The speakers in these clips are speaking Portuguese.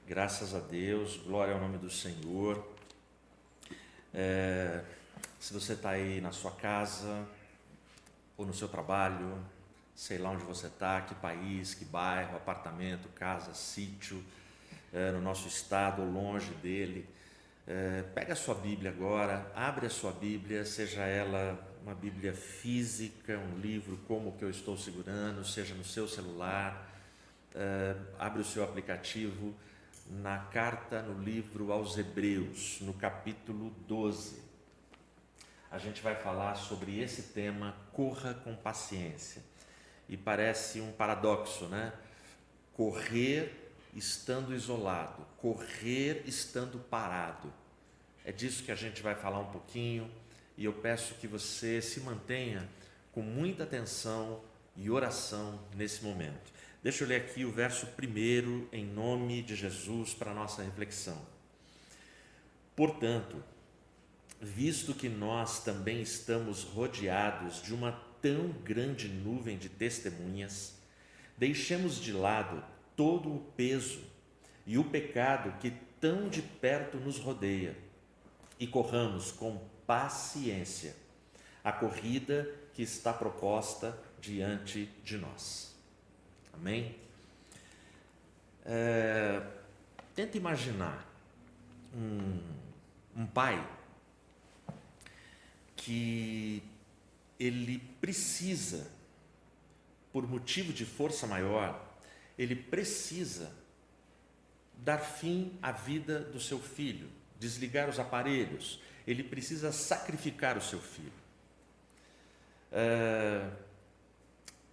Graças a Deus, glória ao nome do Senhor. Se você está aí na sua casa, ou no seu trabalho, sei lá onde você está, que país, que bairro, apartamento, casa, sítio, no nosso estado ou longe dele, pega a sua Bíblia agora, abre a sua Bíblia, seja ela uma Bíblia física, um livro como o que eu estou segurando, seja no seu celular, abre o seu aplicativo, na carta, no livro aos Hebreus, no capítulo 12. A gente vai falar sobre esse tema, corra com paciência. E parece um paradoxo, né? Correr estando isolado, correr estando parado. É disso que a gente vai falar um pouquinho, e eu peço que você se mantenha com muita atenção e oração nesse momento. Deixa eu ler aqui o verso 1, em nome de Jesus, para a nossa reflexão. Portanto, visto que nós também estamos rodeados de uma tão grande nuvem de testemunhas, deixemos de lado todo o peso e o pecado que tão de perto nos rodeia e corramos com paciência a corrida que está proposta diante de nós. Amém? Tenta imaginar um pai que ele precisa, por motivo de força maior, ele precisa dar fim à vida do seu filho, desligar os aparelhos, ele precisa sacrificar o seu filho.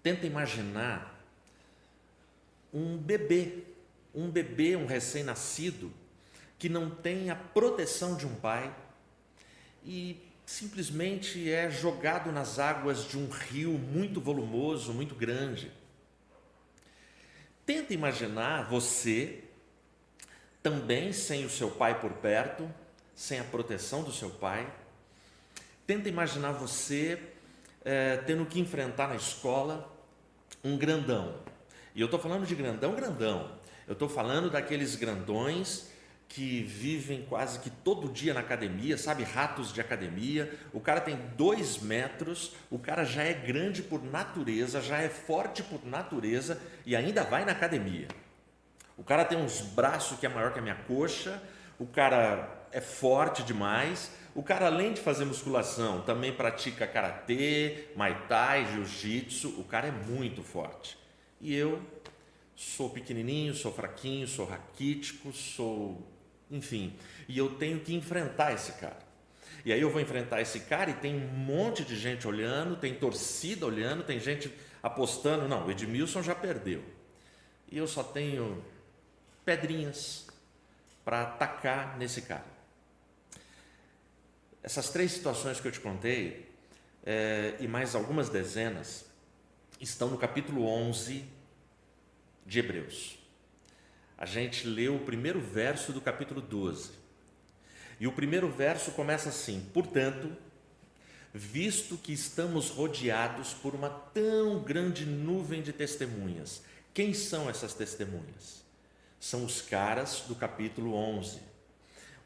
Tenta imaginar um bebê, um recém-nascido, que não tem a proteção de um pai e simplesmente é jogado nas águas de um rio muito volumoso, muito grande. Tenta imaginar você também sem o seu pai por perto, sem a proteção do seu pai. Tenta imaginar você tendo que enfrentar na escola um grandão. E eu estou falando de grandão. Eu estou falando daqueles grandões que vivem quase que todo dia na academia, sabe, ratos de academia. O cara tem 2 metros, o cara já é grande por natureza, já é forte por natureza e ainda vai na academia. O cara tem uns braços que é maior que a minha coxa, o cara é forte demais, o cara, além de fazer musculação, também pratica karatê, muay thai, jiu-jitsu, o cara é muito forte. E eu sou pequenininho, sou fraquinho, sou raquítico, enfim, e eu tenho que enfrentar esse cara. E aí eu vou enfrentar esse cara e tem um monte de gente olhando, tem torcida olhando, tem gente apostando, não, o Edmilson já perdeu. E eu só tenho pedrinhas para atacar nesse cara. Essas 3 situações que eu te contei, e mais algumas dezenas, estão no capítulo 11 de Hebreus. A gente leu o primeiro verso do capítulo 12. E o primeiro verso começa assim: portanto, visto que estamos rodeados por uma tão grande nuvem de testemunhas. Quem são essas testemunhas? São os caras do capítulo 11.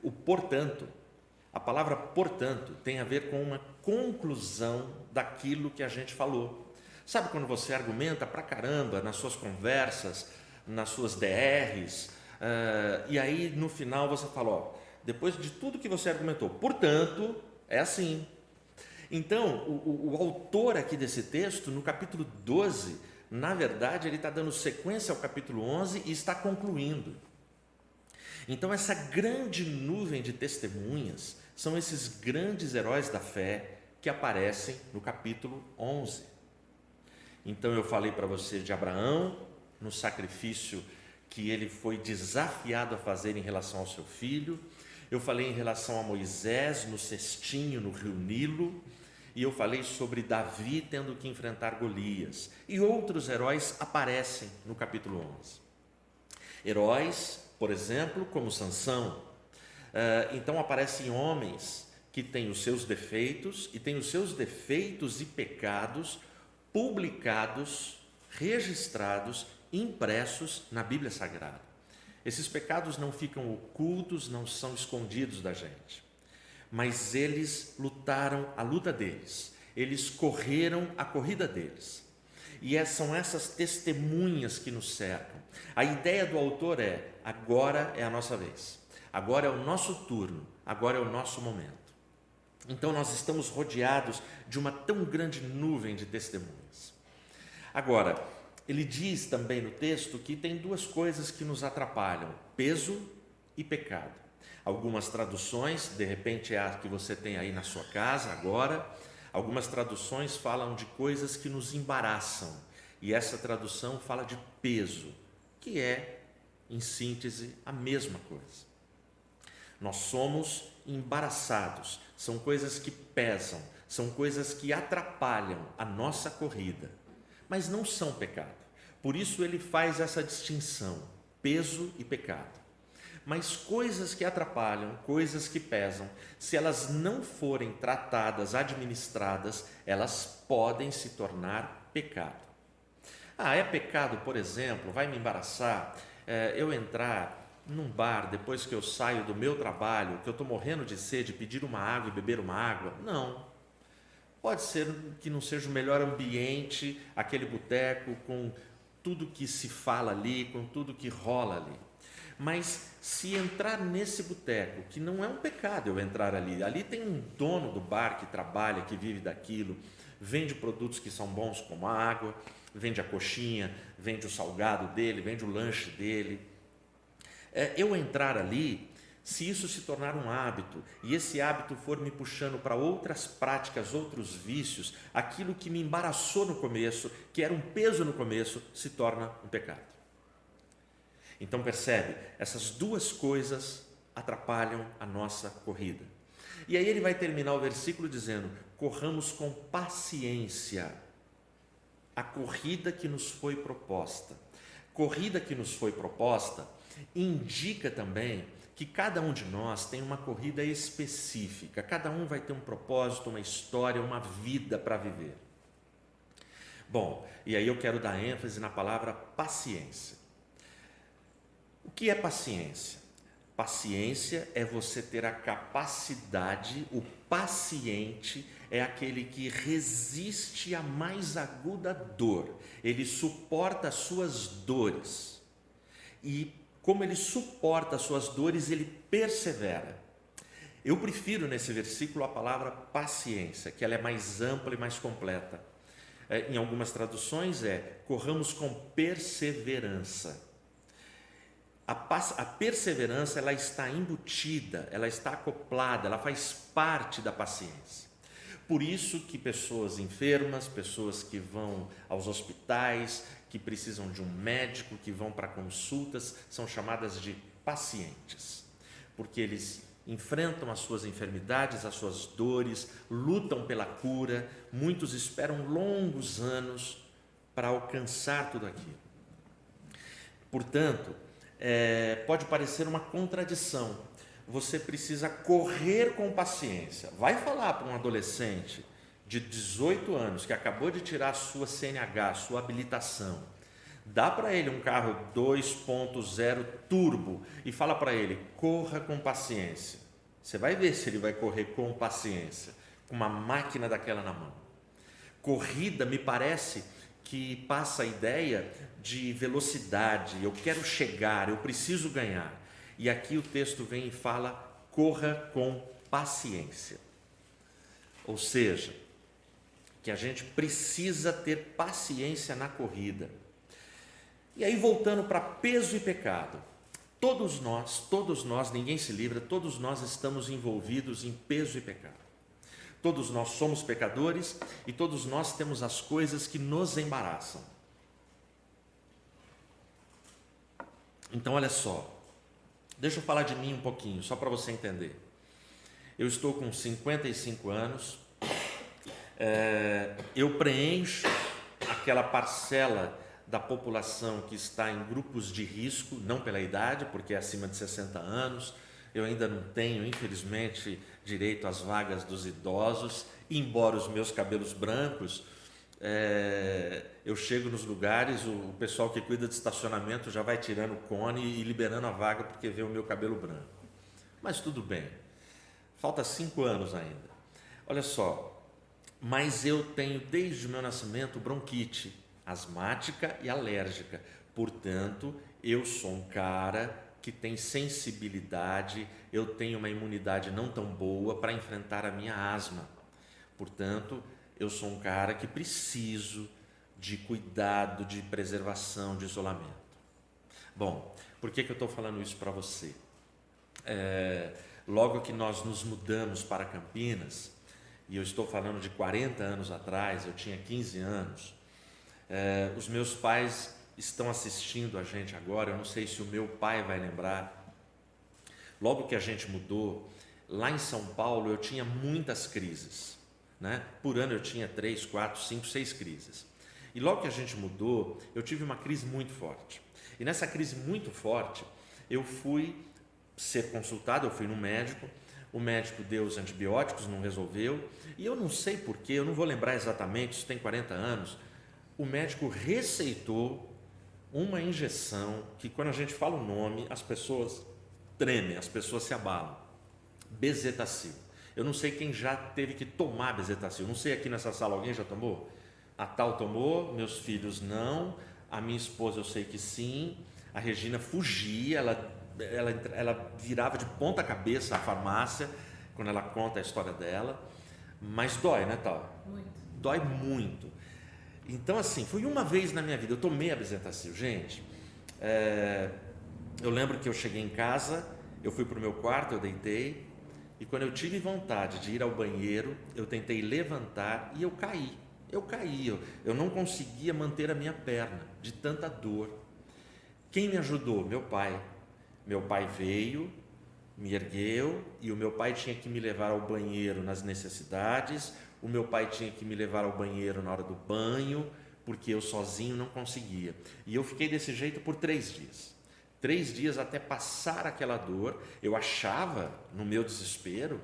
O portanto, a palavra portanto tem a ver com uma conclusão daquilo que a gente falou. Sabe quando você argumenta pra caramba nas suas conversas, nas suas DRs, e aí no final você fala, depois de tudo que você argumentou, portanto, é assim. Então, o autor aqui desse texto, no capítulo 12, na verdade, ele está dando sequência ao capítulo 11 e está concluindo. Então, essa grande nuvem de testemunhas são esses grandes heróis da fé que aparecem no capítulo 11. Então, eu falei para você de Abraão, no sacrifício que ele foi desafiado a fazer em relação ao seu filho. Eu falei em relação a Moisés, no cestinho, no rio Nilo. E eu falei sobre Davi tendo que enfrentar Golias. E outros heróis aparecem no capítulo 11. Heróis, por exemplo, como Sansão. Então aparecem homens que têm os seus defeitos, e têm os seus defeitos e pecados publicados, registrados, impressos na Bíblia Sagrada. Esses pecados não ficam ocultos, não são escondidos da gente, mas eles lutaram a luta deles, eles correram a corrida deles. E são essas testemunhas que nos cercam. A ideia do autor é: agora é a nossa vez, agora é o nosso turno, agora é o nosso momento. Então nós estamos rodeados de uma tão grande nuvem de testemunhas. Agora, ele diz também no texto que tem duas coisas que nos atrapalham: peso e pecado. Algumas traduções, de repente é a que você tem aí na sua casa agora, algumas traduções falam de coisas que nos embaraçam, e essa tradução fala de peso, que é, em síntese, a mesma coisa. Nós somos embaraçados, são coisas que pesam, são coisas que atrapalham a nossa corrida, mas não são pecado. Por isso ele faz essa distinção, peso e pecado. Mas coisas que atrapalham, coisas que pesam, se elas não forem tratadas, administradas, elas podem se tornar pecado. É pecado, por exemplo, vai me embaraçar, eu entrar num bar depois que eu saio do meu trabalho, que eu estou morrendo de sede, pedir uma água e beber uma água? Não. Pode ser que não seja o melhor ambiente, aquele boteco, com tudo que se fala ali, com tudo que rola ali. Mas se entrar nesse boteco, que não é um pecado eu entrar ali tem um dono do bar que trabalha, que vive daquilo, vende produtos que são bons como a água, vende a coxinha, vende o salgado dele, vende o lanche dele. Eu entrar ali, se isso se tornar um hábito, e esse hábito for me puxando para outras práticas, outros vícios, aquilo que me embaraçou no começo, que era um peso no começo, se torna um pecado. Então percebe, essas duas coisas atrapalham a nossa corrida. E aí ele vai terminar o versículo dizendo: corramos com paciência a corrida que nos foi proposta. Corrida que nos foi proposta indica também que cada um de nós tem uma corrida específica, cada um vai ter um propósito, uma história, uma vida para viver. Bom, e aí eu quero dar ênfase na palavra paciência. O que é paciência? Paciência é você ter a capacidade, o paciente é aquele que resiste à mais aguda dor, ele suporta as suas dores, e como ele suporta as suas dores, ele persevera. Eu prefiro nesse versículo a palavra paciência, que ela é mais ampla e mais completa. Em algumas traduções corramos com perseverança. A perseverança, ela está embutida, ela está acoplada, ela faz parte da paciência. Por isso que pessoas enfermas, pessoas que vão aos hospitais, que precisam de um médico, que vão para consultas, são chamadas de pacientes, porque eles enfrentam as suas enfermidades, as suas dores, lutam pela cura, muitos esperam longos anos para alcançar tudo aquilo. Portanto, pode parecer uma contradição, você precisa correr com paciência. Vai falar para um adolescente de 18 anos que acabou de tirar a sua CNH, sua habilitação, dá para ele um carro 2.0 turbo e fala para ele: corra com paciência. Você vai ver se ele vai correr com paciência, com uma máquina daquela na mão. Corrida me parece que passa a ideia de velocidade, eu quero chegar, eu preciso ganhar. E aqui o texto vem e fala: corra com paciência. Ou seja, que a gente precisa ter paciência na corrida. E aí, voltando para peso e pecado, todos nós, ninguém se livra, todos nós estamos envolvidos em peso e pecado. Todos nós somos pecadores e todos nós temos as coisas que nos embaraçam. Então, olha só, deixa eu falar de mim um pouquinho, só para você entender. Eu estou com 55 anos, eu preencho aquela parcela da população que está em grupos de risco, não pela idade, porque é acima de 60 anos, eu ainda não tenho, infelizmente, direito às vagas dos idosos, embora os meus cabelos brancos eu chego nos lugares, o pessoal que cuida de estacionamento já vai tirando o cone e liberando a vaga porque vê o meu cabelo branco. Mas tudo bem, falta 5 anos ainda. Olha só, mas eu tenho desde o meu nascimento bronquite asmática e alérgica, portanto, eu sou um cara que tem sensibilidade, eu tenho uma imunidade não tão boa para enfrentar a minha asma. Portanto, eu sou um cara que preciso de cuidado, de preservação, de isolamento. Bom, por que eu estou falando isso para você? Logo que nós nos mudamos para Campinas, e eu estou falando de 40 anos atrás, eu tinha 15 anos, os meus pais estão assistindo a gente agora, eu não sei se o meu pai vai lembrar. Logo que a gente mudou, lá em São Paulo eu tinha muitas crises, né? Por ano eu tinha 3, 4, 5, 6 crises. E logo que a gente mudou, eu tive uma crise muito forte. E nessa crise muito forte, eu fui ser consultado, eu fui no médico, o médico deu os antibióticos, não resolveu, e eu não sei porquê, eu não vou lembrar exatamente, isso tem 40 anos, o médico receitou uma injeção que, quando a gente fala o nome, as pessoas tremem, as pessoas se abalam. Bezetacil. Eu não sei quem já teve que tomar Bezetacil. Não sei aqui nessa sala, alguém já tomou? A Tal tomou, meus filhos não, a minha esposa eu sei que sim, a Regina fugia, ela virava de ponta cabeça a farmácia quando ela conta a história dela, mas dói, né, Tal? Muito. Dói muito. Então, assim, foi uma vez na minha vida, eu tomei a Bezetacil, gente. Eu lembro que eu cheguei em casa, eu fui para o meu quarto, eu deitei, e quando eu tive vontade de ir ao banheiro, eu tentei levantar e eu caí. Eu não conseguia manter a minha perna, de tanta dor. Quem me ajudou? Meu pai. Meu pai veio, me ergueu, e o meu pai tinha que me levar ao banheiro nas necessidades, o meu pai tinha que me levar ao banheiro na hora do banho, porque eu sozinho não conseguia. E eu fiquei desse jeito por 3 dias. 3 dias até passar aquela dor. Eu achava, no meu desespero,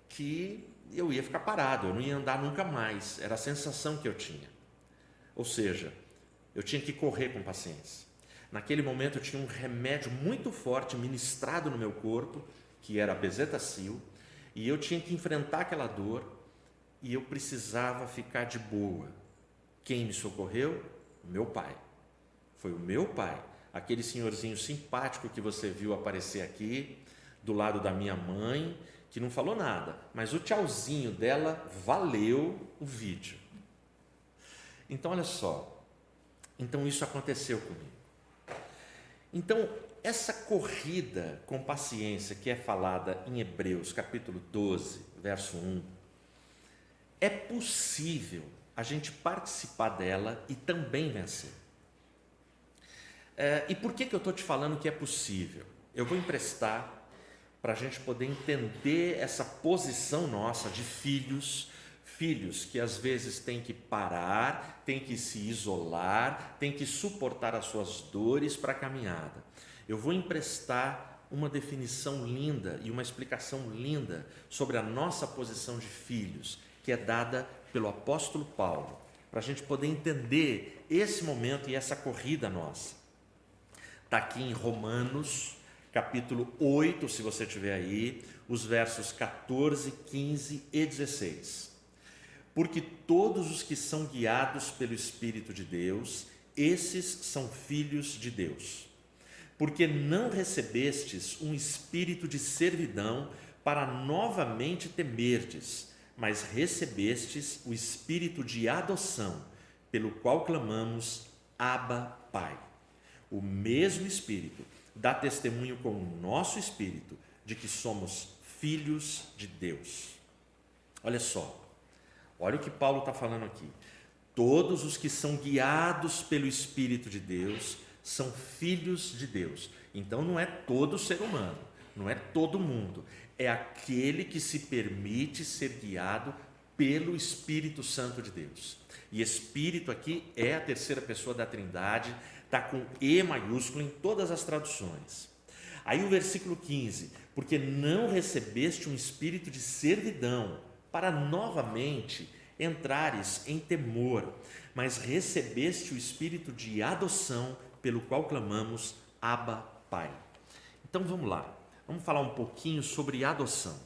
que eu ia ficar parado, eu não ia andar nunca mais. Era a sensação que eu tinha. Ou seja, eu tinha que correr com paciência. Naquele momento eu tinha um remédio muito forte ministrado no meu corpo, que era a Bezetacil, e eu tinha que enfrentar aquela dor e eu precisava ficar de boa. Quem me socorreu? O meu pai. Foi o meu pai, aquele senhorzinho simpático que você viu aparecer aqui, do lado da minha mãe, que não falou nada, mas o tchauzinho dela valeu o vídeo. Então, olha só, então isso aconteceu comigo. Então, essa corrida com paciência que é falada em Hebreus, capítulo 12, verso 1, é possível a gente participar dela e também vencer. E por que eu estou te falando que é possível? Eu vou emprestar para a gente poder entender essa posição nossa de filhos que às vezes têm que parar, têm que se isolar, têm que suportar as suas dores para a caminhada. Eu vou emprestar uma definição linda e uma explicação linda sobre a nossa posição de filhos, que é dada pelo apóstolo Paulo, para a gente poder entender esse momento e essa corrida nossa. Está aqui em Romanos, capítulo 8, se você tiver aí, os versos 14, 15 e 16. Porque todos os que são guiados pelo Espírito de Deus, esses são filhos de Deus. Porque não recebestes um espírito de servidão para novamente temerdes, mas recebestes o espírito de adoção, pelo qual clamamos, Abba, Pai. O mesmo Espírito dá testemunho com o nosso espírito de que somos filhos de Deus. Olha só, olha o que Paulo está falando aqui. Todos os que são guiados pelo Espírito de Deus são filhos de Deus. Então não é todo ser humano, não é todo mundo, é aquele que se permite ser guiado pelo Espírito Santo de Deus. E Espírito aqui é a terceira pessoa da Trindade, está com E maiúsculo em todas as traduções. Aí o versículo 15, porque não recebeste um espírito de servidão para novamente entrares em temor, mas recebeste o espírito de adoção, pelo qual clamamos, Abba, Pai. Então vamos lá, vamos falar um pouquinho sobre adoção.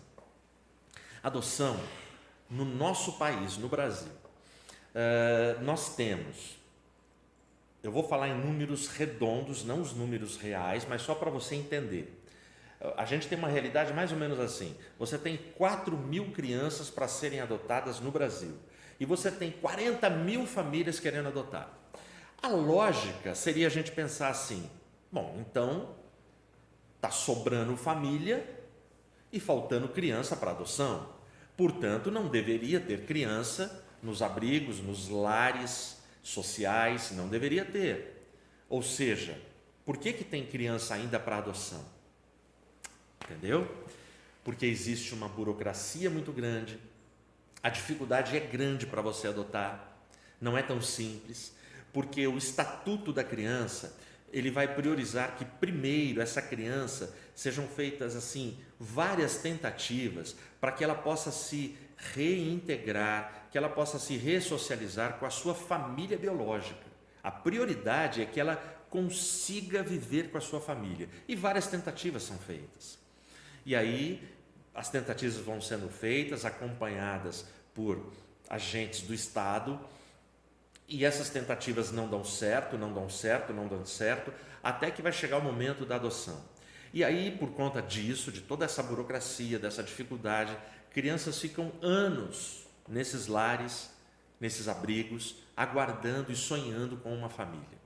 Adoção, no nosso país, no Brasil, nós temos, eu vou falar em números redondos, não os números reais, mas só para você entender. A gente tem uma realidade mais ou menos assim: você tem 4.000 crianças para serem adotadas no Brasil e você tem 40.000 famílias querendo adotar. A lógica seria a gente pensar assim: bom, então está sobrando família e faltando criança para adoção, portanto não deveria ter criança nos abrigos, nos lares sociais, não deveria ter. Ou seja, por que tem criança ainda para adoção? Entendeu? Porque existe uma burocracia muito grande, a dificuldade é grande para você adotar, não é tão simples, porque o estatuto da criança, ele vai priorizar que primeiro essa criança sejam feitas assim várias tentativas para que ela possa se reintegrar, que ela possa se ressocializar com a sua família biológica. A prioridade é que ela consiga viver com a sua família, e várias tentativas são feitas. E aí as tentativas vão sendo feitas, acompanhadas por agentes do Estado, e essas tentativas não dão certo, até que vai chegar o momento da adoção. E aí, por conta disso, de toda essa burocracia, dessa dificuldade, crianças ficam anos nesses lares, nesses abrigos, aguardando e sonhando com uma família.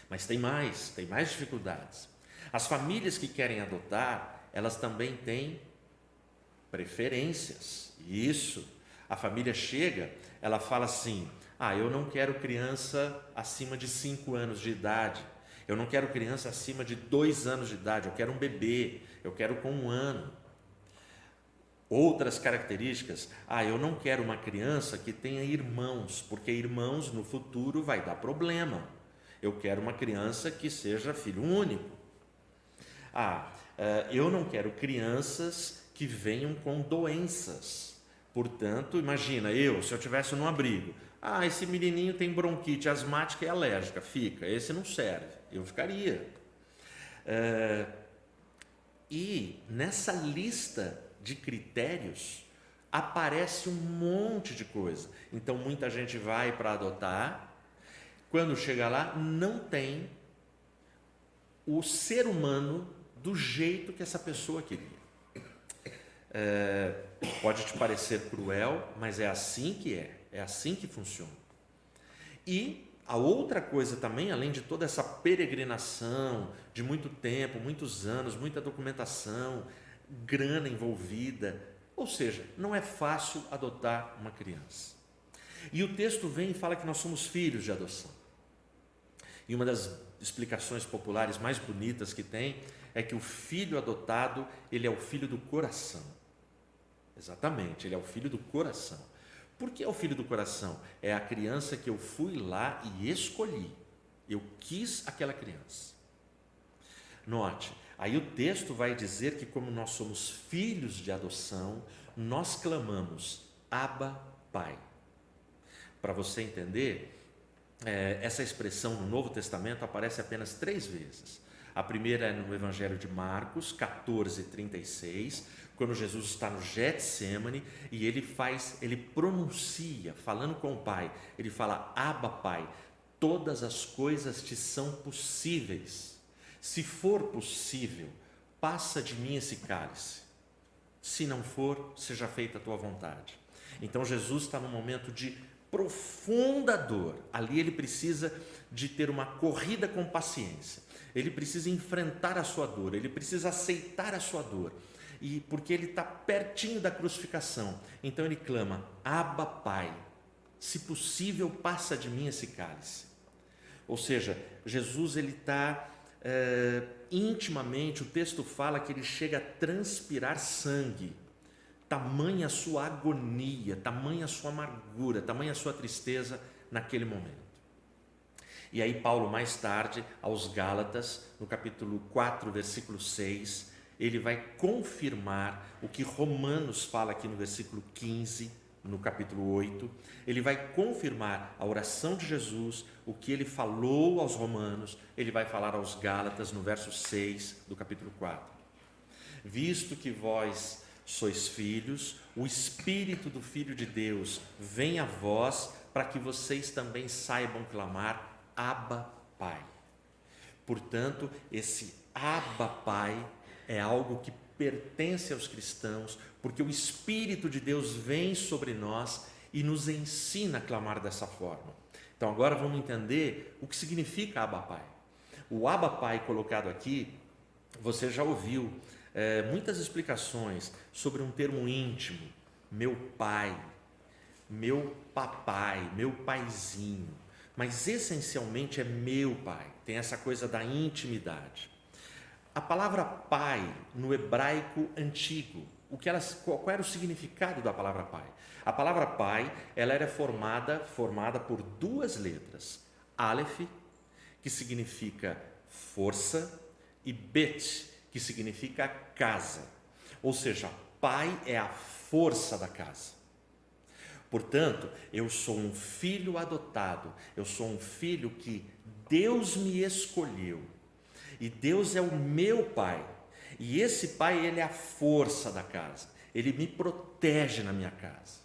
Mas tem mais dificuldades. As famílias que querem adotar, elas também têm preferências. Isso, a família chega, ela fala assim: eu não quero criança acima de 5 anos de idade, eu não quero criança acima de 2 anos de idade, eu quero um bebê, eu quero com 1 ano. Outras características: eu não quero uma criança que tenha irmãos, porque irmãos no futuro vai dar problema. Eu quero uma criança que seja filho único. Eu não quero crianças que venham com doenças. Portanto, imagina, se eu estivesse num abrigo, esse menininho tem bronquite asmática e alérgica, esse não serve, eu ficaria. E nessa lista de critérios aparece um monte de coisa. Então muita gente vai para adotar, quando chega lá não tem o ser humano do jeito que essa pessoa queria. Pode te parecer cruel, mas é assim que é assim que funciona. E a outra coisa também, além de toda essa peregrinação de muito tempo, muitos anos, muita documentação, grana envolvida, ou seja, não é fácil adotar uma criança. E o texto vem e fala que nós somos filhos de adoção. E uma das explicações populares mais bonitas que tem é que o filho adotado, ele é o filho do coração. Exatamente, ele é o filho do coração. Por que é o filho do coração? É a criança que eu fui lá e escolhi. Eu quis aquela criança. Note, aí o texto vai dizer que como nós somos filhos de adoção, nós clamamos, Abba, Pai. Para você entender, essa expressão no Novo Testamento aparece apenas 3 vezes. A primeira é no Evangelho de Marcos, 14:36, quando Jesus está no Getsêmani e ele pronuncia, falando com o Pai, ele fala, Abba, Pai, todas as coisas te são possíveis. Se for possível, passa de mim esse cálice. Se não for, seja feita a tua vontade. Então Jesus está num momento de profunda dor. Ali ele precisa de ter uma corrida com paciência. Ele precisa enfrentar a sua dor, ele precisa aceitar a sua dor. E porque ele está pertinho da crucificação, então ele clama, Abba, Pai, se possível passa de mim esse cálice. Ou seja, Jesus ele está intimamente, o texto fala que ele chega a transpirar sangue, tamanha a sua agonia, tamanha a sua amargura, tamanha a sua tristeza naquele momento. E aí Paulo mais tarde, aos Gálatas, no capítulo 4, versículo 6, ele vai confirmar o que Romanos fala aqui no versículo 15, no capítulo 8, ele vai confirmar a oração de Jesus, o que ele falou aos romanos, ele vai falar aos Gálatas no verso 6 do capítulo 4. Visto que vós sois filhos, o Espírito do Filho de Deus vem a vós, para que vocês também saibam clamar Abba, Pai. Portanto, esse Abba, Pai é algo que pertence aos cristãos, porque o Espírito de Deus vem sobre nós e nos ensina a clamar dessa forma. Então agora vamos entender o que significa Abba, Pai. O Abba, Pai colocado aqui, você já ouviu muitas explicações sobre um termo íntimo, meu pai, meu papai, meu paizinho, mas essencialmente é meu pai, tem essa coisa da intimidade. A palavra pai no hebraico antigo, qual era o significado da palavra pai? A palavra pai, ela era formada por duas letras, Aleph, que significa força, e Bet, que significa casa. Ou seja, pai é a força da casa. Portanto, eu sou um filho adotado, eu sou um filho que Deus me escolheu. E Deus é o meu pai. E esse pai, ele é a força da casa. Ele me protege na minha casa.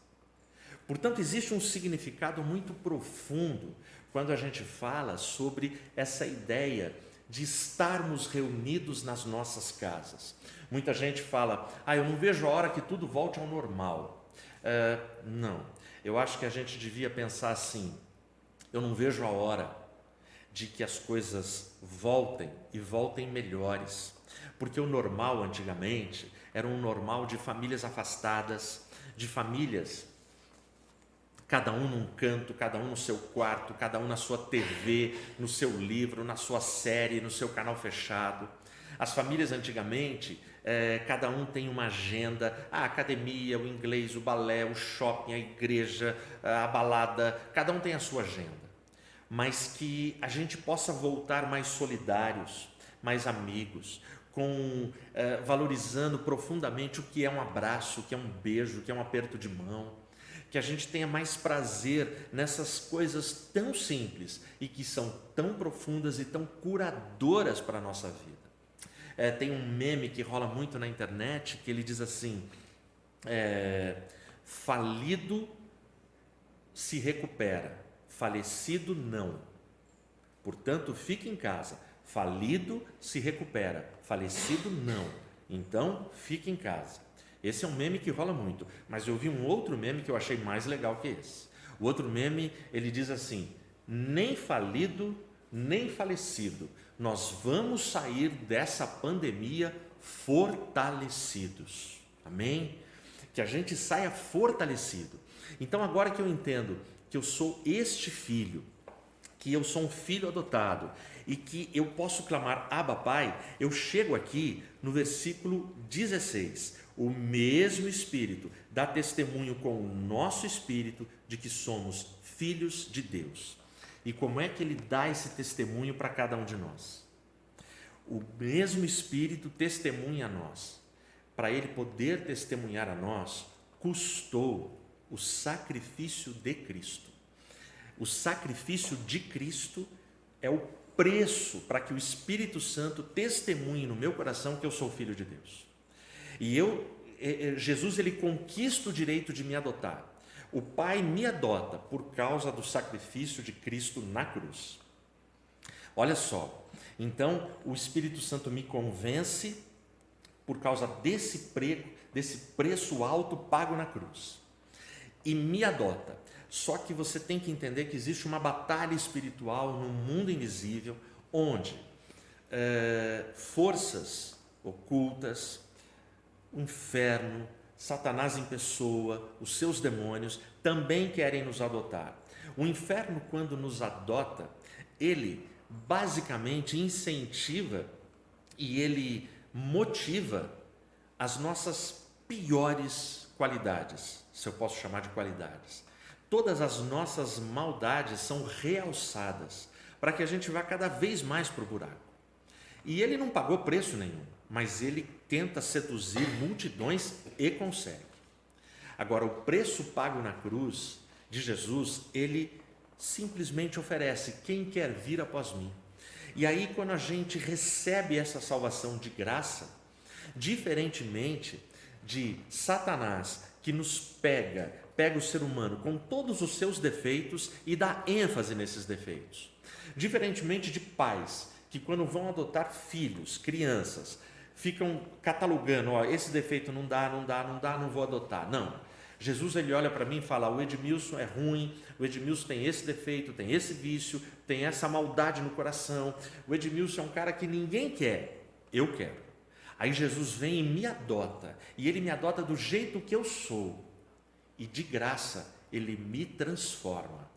Portanto, existe um significado muito profundo quando a gente fala sobre essa ideia de estarmos reunidos nas nossas casas. Muita gente fala, eu não vejo a hora que tudo volte ao normal. Não, eu acho que a gente devia pensar assim, eu não vejo a hora de que as coisas voltem e voltem melhores, porque o normal antigamente era um normal de famílias afastadas, de famílias, cada um num canto, cada um no seu quarto, cada um na sua TV, no seu livro, na sua série, no seu canal fechado. As famílias antigamente, cada um tem uma agenda, a academia, o inglês, o balé, o shopping, a igreja, a balada, cada um tem a sua agenda. Mas que a gente possa voltar mais solidários, mais amigos, valorizando profundamente o que é um abraço, o que é um beijo, o que é um aperto de mão, que a gente tenha mais prazer nessas coisas tão simples e que são tão profundas e tão curadoras para a nossa vida. Tem um meme que rola muito na internet que ele diz assim, falido se recupera, falecido não. Portanto, fique em casa. Falido se recupera, falecido não. Então, fique em casa. Esse é um meme que rola muito, mas eu vi um outro meme que eu achei mais legal que esse. O outro meme, ele diz assim, nem falido, nem falecido, nós vamos sair dessa pandemia fortalecidos. Amém? Que a gente saia fortalecido. Então, agora que eu entendo que eu sou este filho, que eu sou um filho adotado e que eu posso clamar Abba, Pai, eu chego aqui no versículo 16. O mesmo Espírito dá testemunho com o nosso Espírito de que somos filhos de Deus. E como é que Ele dá esse testemunho para cada um de nós? O mesmo Espírito testemunha a nós. Para Ele poder testemunhar a nós, custou o sacrifício de Cristo. O sacrifício de Cristo é o preço para que o Espírito Santo testemunhe no meu coração que eu sou filho de Deus. E Jesus, ele conquista o direito de me adotar. O Pai me adota por causa do sacrifício de Cristo na cruz. Olha só, então o Espírito Santo me convence por causa desse preço alto pago na cruz. E me adota. Só que você tem que entender que existe uma batalha espiritual no mundo invisível, onde forças ocultas, o inferno, Satanás em pessoa, os seus demônios, também querem nos adotar. O inferno, quando nos adota, ele basicamente incentiva e ele motiva as nossas piores qualidades, se eu posso chamar de qualidades. Todas as nossas maldades são realçadas para que a gente vá cada vez mais para o buraco. E ele não pagou preço nenhum, mas ele tenta seduzir multidões e consegue. Agora, o preço pago na cruz de Jesus, ele simplesmente oferece: quem quer vir após mim. E aí, quando a gente recebe essa salvação de graça, diferentemente de Satanás, que nos pega o ser humano com todos os seus defeitos e dá ênfase nesses defeitos. Diferentemente de pais, que quando vão adotar filhos, crianças, ficam catalogando: ó, esse defeito não dá, não vou adotar. Não. Jesus, ele olha para mim e fala: o Edmilson é ruim, o Edmilson tem esse defeito, tem esse vício, tem essa maldade no coração, o Edmilson é um cara que ninguém quer, eu quero. Aí Jesus vem e me adota, e ele me adota do jeito que eu sou, e de graça ele me transforma.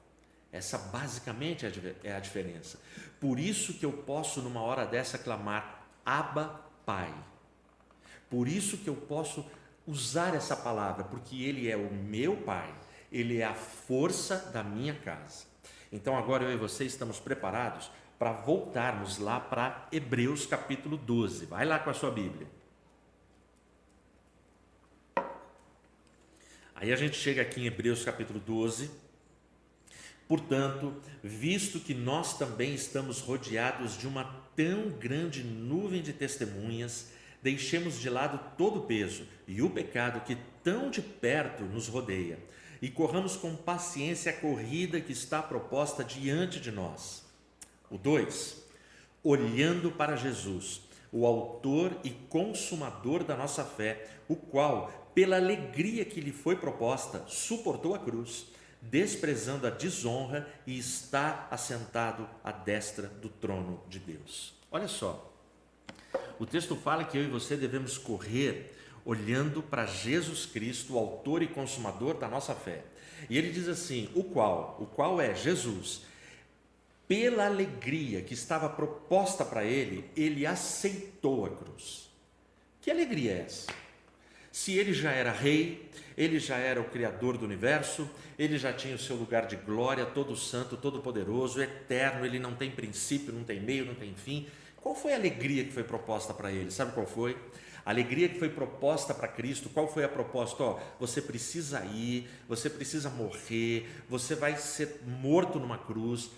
Essa basicamente é a diferença. Por isso que eu posso numa hora dessa clamar: Abba, Pai. Por isso que eu posso usar essa palavra, porque ele é o meu Pai, ele é a força da minha casa. Então agora eu e você estamos preparados para voltarmos lá para Hebreus capítulo 12. Vai lá com a sua Bíblia. Aí a gente chega aqui em Hebreus capítulo 12. Portanto, visto que nós também estamos rodeados de uma tão grande nuvem de testemunhas, deixemos de lado todo o peso e o pecado que tão de perto nos rodeia, e corramos com paciência a corrida que está proposta diante de nós. O 2, olhando para Jesus, o autor e consumador da nossa fé, o qual, pela alegria que lhe foi proposta, suportou a cruz, desprezando a desonra, e está assentado à destra do trono de Deus. Olha só, o texto fala que eu e você devemos correr olhando para Jesus Cristo, o autor e consumador da nossa fé. E ele diz assim: o qual é Jesus, pela alegria que estava proposta para ele, ele aceitou a cruz. Que alegria é essa? Se ele já era rei, ele já era o criador do universo, ele já tinha o seu lugar de glória, todo santo, todo poderoso, eterno, ele não tem princípio, não tem meio, não tem fim. Qual foi a alegria que foi proposta para ele? Sabe qual foi? A alegria que foi proposta para Cristo. Qual foi a proposta? Ó, você precisa ir, você precisa morrer, você vai ser morto numa cruz,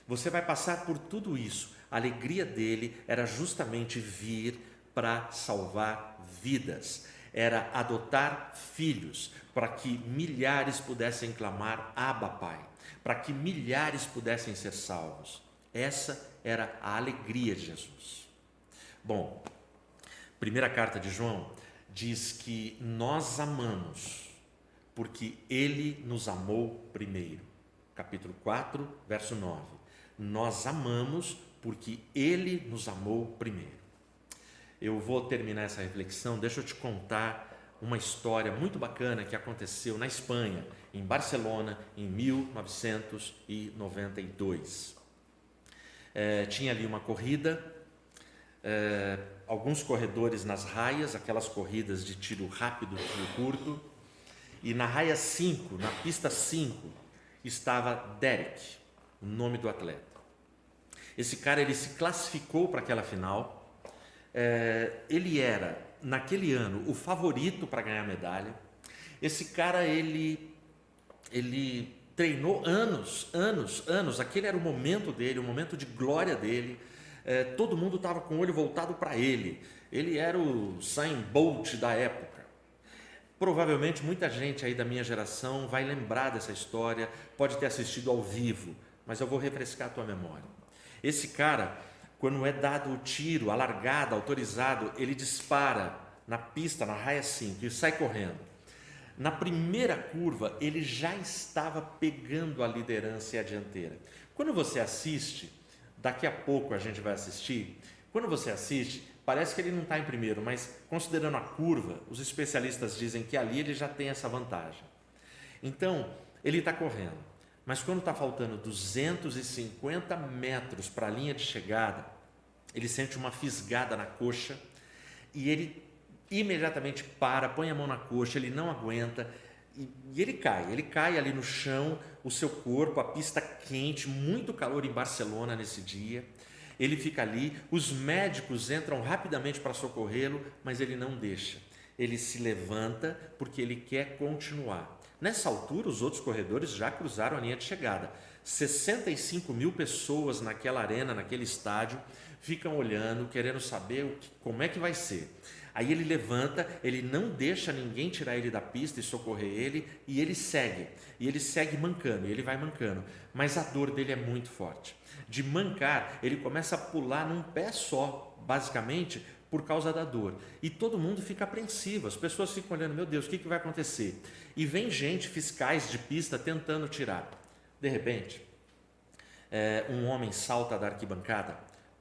você vai passar por tudo isso. A alegria dele era justamente vir para salvar vidas, era adotar filhos, para que milhares pudessem clamar Abba, Pai, para que milhares pudessem ser salvos. Essa era a alegria de Jesus. Bom, primeira carta de João diz que nós amamos porque ele nos amou primeiro. Capítulo 4, verso 9. Nós amamos porque ele nos amou primeiro. Eu vou terminar essa reflexão, deixa eu te contar uma história muito bacana que aconteceu na Espanha, em Barcelona, em 1992. Tinha ali uma corrida, alguns corredores nas raias, aquelas corridas de tiro rápido, tiro curto, e na raia 5, na pista 5, estava Derek, o nome do atleta. Esse cara, ele se classificou para aquela final. Ele era, naquele ano, o favorito para ganhar a medalha. Esse cara, ele treinou anos, aquele era o momento dele, o momento de glória dele. Todo mundo estava com o olho voltado para ele. Ele era o Usain Bolt da época. Provavelmente muita gente aí da minha geração vai lembrar dessa história, pode ter assistido ao vivo, mas eu vou refrescar a tua memória. Esse cara, quando é dado o tiro, a largada, autorizado, ele dispara na pista, na raia 5, e sai correndo. Na primeira curva, ele já estava pegando a liderança e a dianteira. Quando você assiste, daqui a pouco a gente vai assistir, quando você assiste, parece que ele não está em primeiro, mas considerando a curva, os especialistas dizem que ali ele já tem essa vantagem. Então, ele está correndo. Mas quando está faltando 250 metros para a linha de chegada, ele sente uma fisgada na coxa e ele imediatamente para, põe a mão na coxa, ele não aguenta e ele cai ali no chão, o seu corpo, a pista quente, muito calor em Barcelona nesse dia, ele fica ali, os médicos entram rapidamente para socorrê-lo, mas ele não deixa, ele se levanta porque ele quer continuar. Nessa altura, os outros corredores já cruzaram a linha de chegada. 65 mil pessoas naquela arena, naquele estádio, ficam olhando, querendo saber como é que vai ser. Aí ele levanta, ele não deixa ninguém tirar ele da pista e socorrer ele, e ele segue mancando, e ele vai mancando, mas a dor dele é muito forte. De mancar, ele começa a pular num pé só, basicamente, por causa da dor. E todo mundo fica apreensivo, as pessoas ficam olhando, meu Deus, o que vai acontecer? E vem gente, fiscais de pista, tentando tirar. De repente, um homem salta da arquibancada,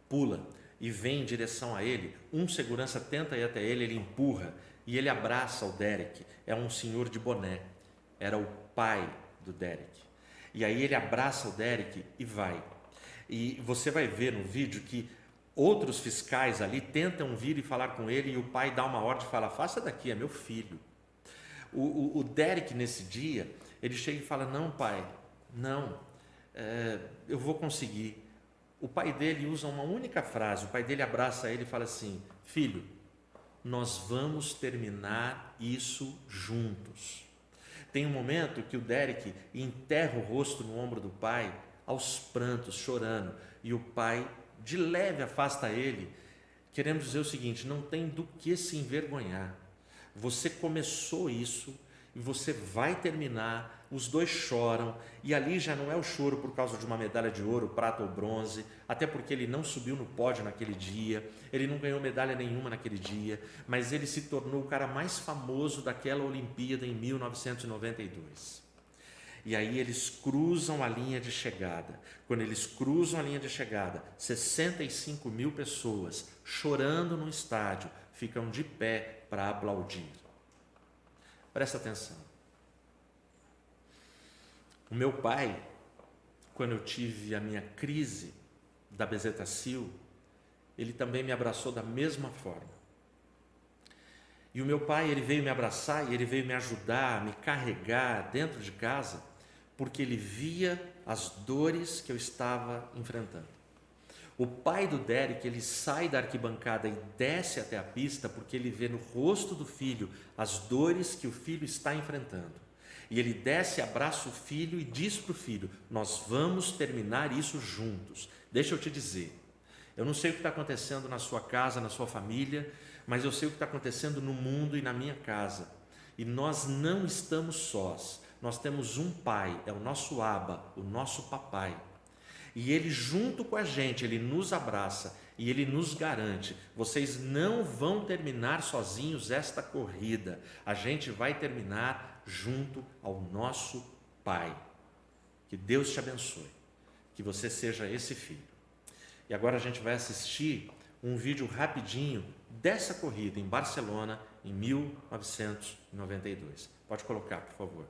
pula e vem em direção a ele. Um segurança tenta ir até ele, ele empurra e ele abraça o Derek. É um senhor de boné, era o pai do Derek. E aí ele abraça o Derek e vai. E você vai ver no vídeo que outros fiscais ali tentam vir e falar com ele, e o pai dá uma ordem e fala, faça daqui, é meu filho. O Derek, nesse dia, ele chega e fala, não pai, não, eu vou conseguir. O pai dele usa uma única frase, o pai dele abraça ele e fala assim, filho, nós vamos terminar isso juntos. Tem um momento que o Derek enterra o rosto no ombro do pai, aos prantos, chorando, e o pai de leve afasta ele, querendo dizer o seguinte, não tem do que se envergonhar, você começou isso e você vai terminar. Os dois choram, e ali já não é o choro por causa de uma medalha de ouro, prata ou bronze, até porque ele não subiu no pódio naquele dia, ele não ganhou medalha nenhuma naquele dia, mas ele se tornou o cara mais famoso daquela Olimpíada em 1992. E aí eles cruzam a linha de chegada. Quando eles cruzam a linha de chegada, 65 mil pessoas chorando no estádio ficam de pé para aplaudir. Presta atenção. O meu pai, quando eu tive a minha crise da bezetacil, ele também me abraçou da mesma forma. E o meu pai, ele veio me abraçar e ele veio me ajudar, me carregar dentro de casa, porque ele via as dores que eu estava enfrentando. O pai do Derek, ele sai da arquibancada e desce até a pista porque ele vê no rosto do filho as dores que o filho está enfrentando. E ele desce, abraça o filho e diz para o filho, nós vamos terminar isso juntos. Deixa eu te dizer, eu não sei o que está acontecendo na sua casa, na sua família, mas eu sei o que está acontecendo no mundo e na minha casa. E nós não estamos sós, nós temos um pai, é o nosso Abba, o nosso papai. E ele junto com a gente, ele nos abraça e ele nos garante, vocês não vão terminar sozinhos esta corrida, a gente vai terminar junto ao nosso Pai. Que Deus te abençoe, que você seja esse filho. E agora a gente vai assistir um vídeo rapidinho dessa corrida em Barcelona em 1992. Pode colocar, por favor.